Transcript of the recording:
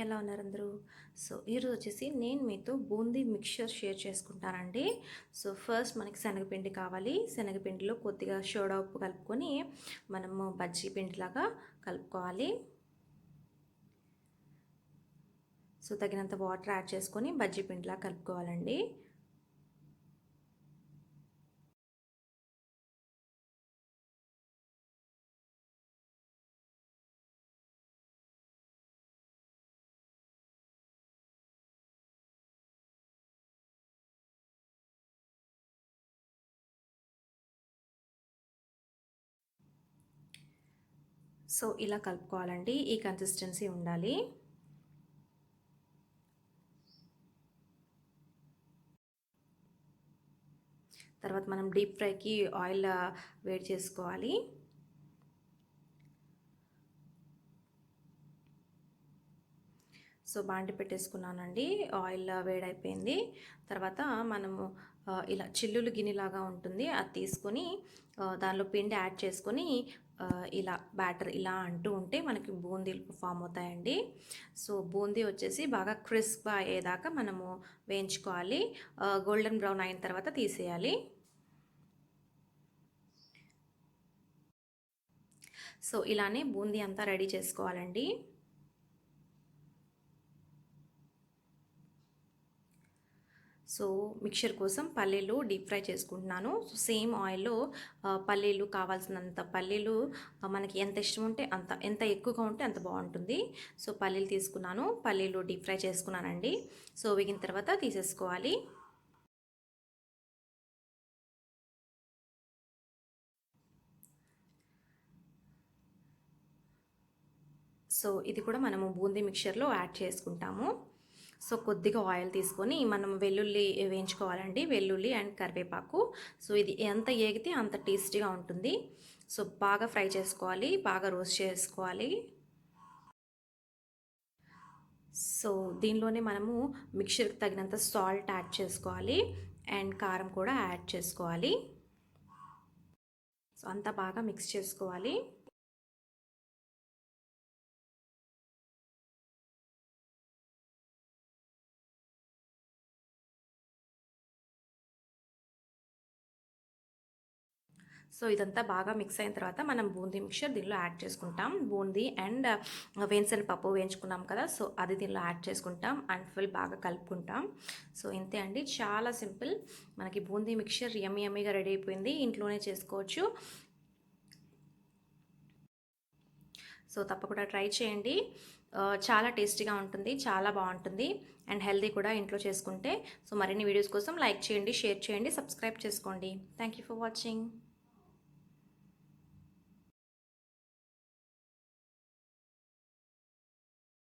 ఎలా ఉన్నారు అందరూ? సో ఈరోజు వచ్చేసి నేను మీతో బూందీ మిక్చర్ షేర్ చేసుకుంటానండి. సో ఫస్ట్ మనకి శనగపిండి కావాలి. శనగపిండిలో కొద్దిగా సోడా ఉప్పు కలుపుకొని మనము బజ్జీ పిండిలాగా కలుపుకోవాలి. సో తగినంత వాటర్ యాడ్ చేసుకొని బజ్జీ పిండిలా కలుపుకోవాలండి. సో ఇలా కలుపుకోవాలండి. ఈ కన్సిస్టెన్సీ ఉండాలి. తర్వాత మనం డీప్ ఫ్రైకి ఆయిల్ వేడి చేసుకోవాలి. సో బాండి పెట్టేసుకున్నానండి. ఆయిల్ వేడైపోయింది. తర్వాత మనము ఇలా చిల్లులు గిన్నెలాగా ఉంటుంది, అది తీసుకొని దానిలో పిండి యాడ్ చేసుకొని ఇలా బ్యాటర్ ఇలా అంటూ ఉంటే మనకి బూందీలు ఫామ్ అవుతాయండి. సో బూందీ వచ్చేసి బాగా క్రిస్ప్గా అయ్యేదాకా మనము వేయించుకోవాలి. గోల్డెన్ బ్రౌన్ అయిన తర్వాత తీసేయాలి. సో ఇలానే బూందీ అంతా రెడీ చేసుకోవాలండి. సో మిక్చర్ కోసం పల్లీలు డీప్ ఫ్రై చేసుకుంటున్నాను. సో సేమ్ ఆయిల్లో పల్లీలు కావాల్సినంత పల్లీలు మనకి ఎంత ఇష్టం ఉంటే అంత, ఎంత ఎక్కువగా ఉంటే అంత బాగుంటుంది. సో పల్లీలు తీసుకున్నాను, పల్లీలు డీప్ ఫ్రై చేసుకున్నానండి. సో వేగిన తర్వాత తీసేసుకోవాలి. సో ఇది కూడా మనము బూందీ మిక్చర్లో యాడ్ చేసుకుంటాము. సో కొద్దిగా ఆయిల్ తీసుకొని మనం వెల్లుల్లి వేయించుకోవాలండి, వెల్లుల్లి అండ్ కరివేపాకు. సో ఇది ఎంత ఏగితే అంత టేస్టీగా ఉంటుంది. సో బాగా ఫ్రై చేసుకోవాలి, బాగా రోస్ట్ చేసుకోవాలి. సో దీనిలోనే మనము మిక్చర్కి తగినంత సాల్ట్ యాడ్ చేసుకోవాలి అండ్ కారం కూడా యాడ్ చేసుకోవాలి. సో అంతా బాగా మిక్స్ చేసుకోవాలి. సో ఇదంతా బాగా మిక్స్ అయిన తర్వాత మనం బూందీ మిక్చర్ దీనిలో యాడ్ చేసుకుంటాం. బూందీ అండ్ వేయించిన పప్పు వేయించుకున్నాం కదా, సో అది దీనిలో యాడ్ చేసుకుంటాం అండ్ ఫుల్ బాగా కలుపుకుంటాం. సో ఇంతే అండి, చాలా సింపుల్. మనకి బూందీ మిక్చర్ యమ్మీ యమ్మీగా రెడీ అయిపోయింది. ఇంట్లోనే చేసుకోవచ్చు. సో తప్పకుండా ట్రై చేయండి. చాలా టేస్టీగా ఉంటుంది, చాలా బాగుంటుంది అండ్ హెల్తీ కూడా ఇంట్లో చేసుకుంటే. సో మరిన్ని వీడియోస్ కోసం లైక్ చేయండి, షేర్ చేయండి, సబ్స్క్రైబ్ చేసుకోండి. Thank you for watching.